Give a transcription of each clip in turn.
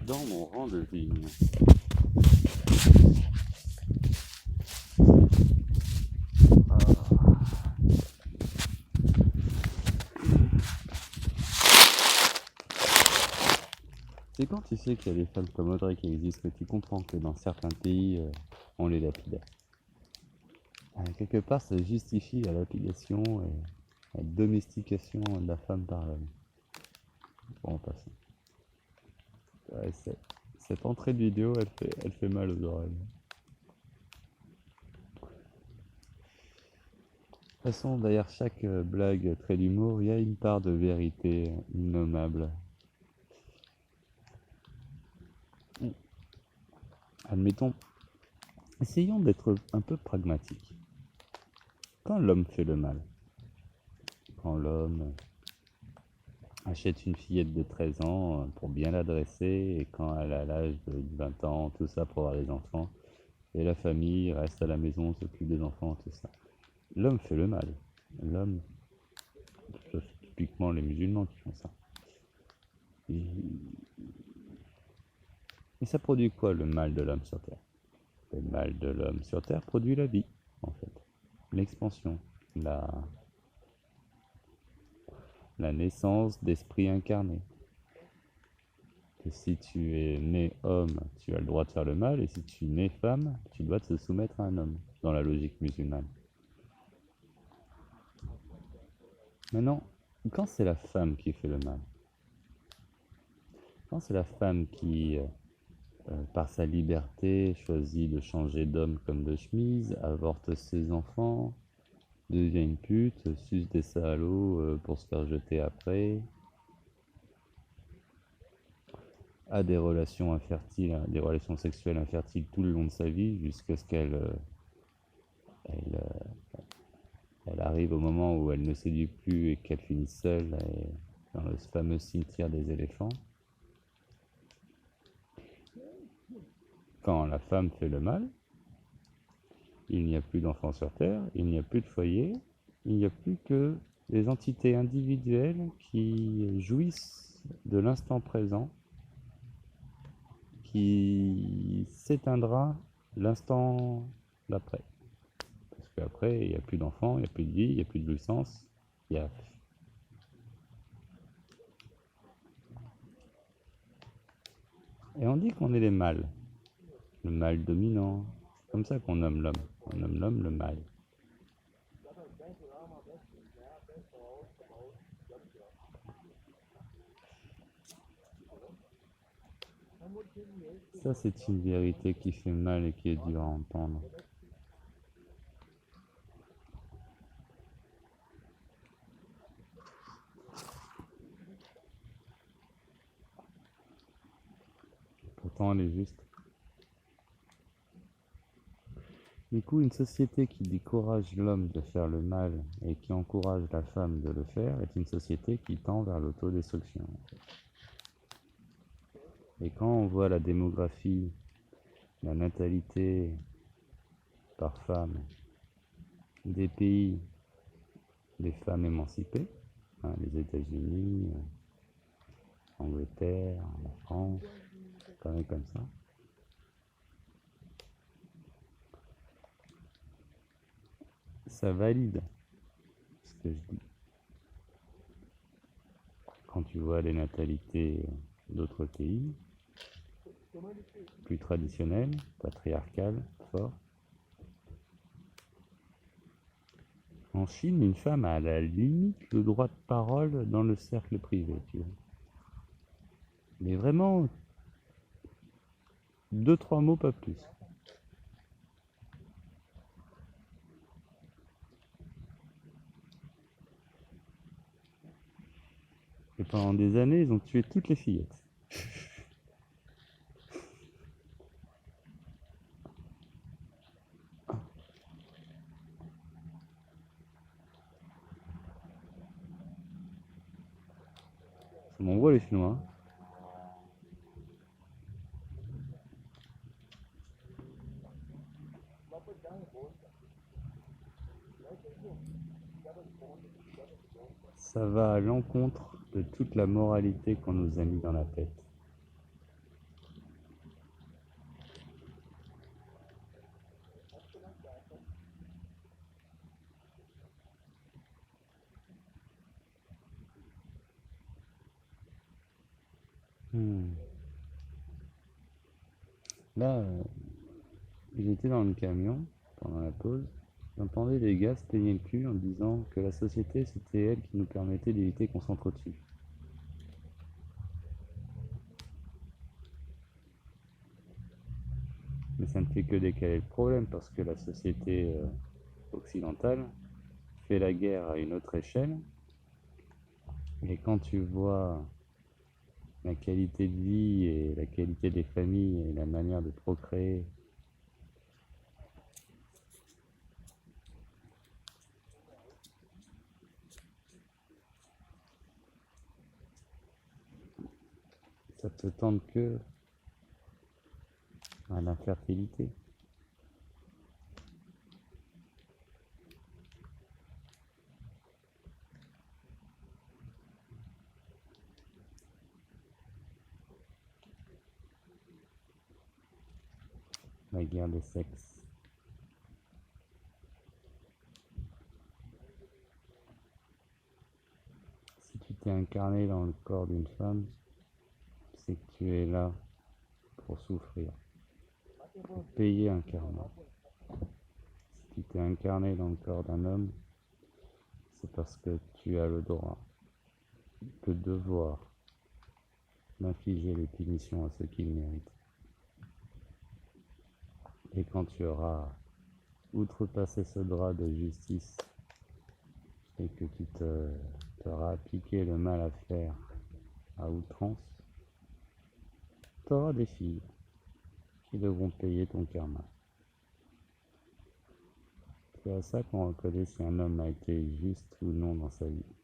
dans mon rang de vigne. C'est quand tu sais qu'il y a des femmes comme Audrey qui existent que tu comprends que dans certains pays, on les lapide. Quelque part, ça justifie la lapidation et la domestication de la femme par l'homme. Bon, en passant. Ouais, cette entrée de vidéo, elle fait mal aux oreilles. De toute façon, derrière chaque blague, trait d'humour, il y a une part de vérité innommable. Admettons, essayons d'être un peu pragmatiques. Quand l'homme fait le mal, quand l'homme achète une fillette de 13 ans pour bien l'adresser, et quand elle a l'âge de 20 ans, tout ça pour avoir des enfants, et la famille reste à la maison, s'occupe des enfants, tout ça. L'homme fait le mal. L'homme, c'est typiquement les musulmans qui font ça. Et ça produit quoi le mal de l'homme sur Terre? Le mal de l'homme sur Terre produit la vie, en fait. L'expansion, la naissance d'esprits incarnés. Que si tu es né homme, tu as le droit de faire le mal, et si tu es né femme, tu dois te soumettre à un homme, dans la logique musulmane. Maintenant, quand c'est la femme qui fait le mal, quand c'est la femme qui, par sa liberté, choisit de changer d'homme comme de chemise, avorte ses enfants, devient une pute, suce des salauds pour se faire jeter après, a des relations infertiles, des relations sexuelles infertiles tout le long de sa vie, jusqu'à ce qu'elle elle arrive au moment où elle ne séduit plus et qu'elle finit seule dans le fameux cimetière des éléphants. Quand la femme fait le mal, il n'y a plus d'enfants sur Terre, il n'y a plus de foyer, il n'y a plus que des entités individuelles qui jouissent de l'instant présent, qui s'éteindra l'instant d'après. Parce qu'après, il n'y a plus d'enfants, il n'y a plus de vie, il n'y a plus de jouissance, il y a... Et on dit qu'on est les mâles, le mâle dominant. C'est comme ça qu'on nomme l'homme. On nomme l'homme le mâle. Ça, c'est une vérité qui fait mal et qui est dure à entendre. Pourtant, elle est juste. Du coup, une société qui décourage l'homme de faire le mal et qui encourage la femme de le faire est une société qui tend vers l'autodestruction. Et quand on voit la démographie, la natalité par femme des pays des femmes émancipées, les États-Unis, Angleterre, la France, comme ça, ça valide ce que je dis. Quand tu vois les natalités d'autres pays, plus traditionnelles, patriarcales, fortes, en Chine, une femme a à la limite le droit de parole dans le cercle privé, tu vois. Mais vraiment, 2-3 mots, pas plus. Et pendant des années, ils ont tué toutes les fillettes. Ça m'envoie les Chinois. Ça va à l'encontre de toute la moralité qu'on nous a mis dans la tête. Hmm. Là, j'étais dans le camion pendant la pause. J'entendais les gars se payer le cul en disant que la société, c'était elle qui nous permettait d'éviter qu'on s'entretue. Mais ça ne fait que décaler le problème parce que la société occidentale fait la guerre à une autre échelle. Et quand tu vois la qualité de vie et la qualité des familles et la manière de procréer, ça peut tendre que à l'infertilité. La guerre des sexes. Si tu t'es incarné dans le corps d'une femme, c'est que tu es là pour souffrir, pour payer un karma. Si tu t'es incarné dans le corps d'un homme, c'est parce que tu as le droit, le devoir d'infliger les punitions à ceux qui le méritent. Et quand tu auras outrepassé ce drap de justice et que tu t'auras appliqué le mal à faire à outrance, tu auras des filles qui devront payer ton karma. C'est à ça qu'on reconnaît si un homme a été juste ou non dans sa vie.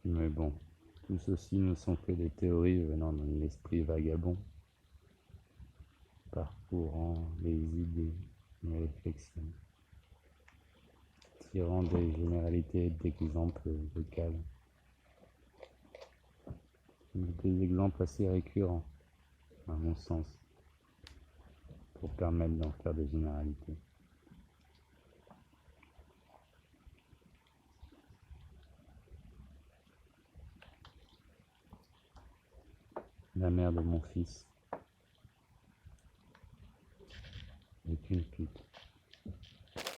Mais bon, tout ceci ne sont que des théories venant d'un esprit vagabond, parcourant les idées, les réflexions, tirant des généralités d'exemples locaux, des exemples assez récurrents, à mon sens, pour permettre d'en faire des généralités. La mère de mon fils est une pute.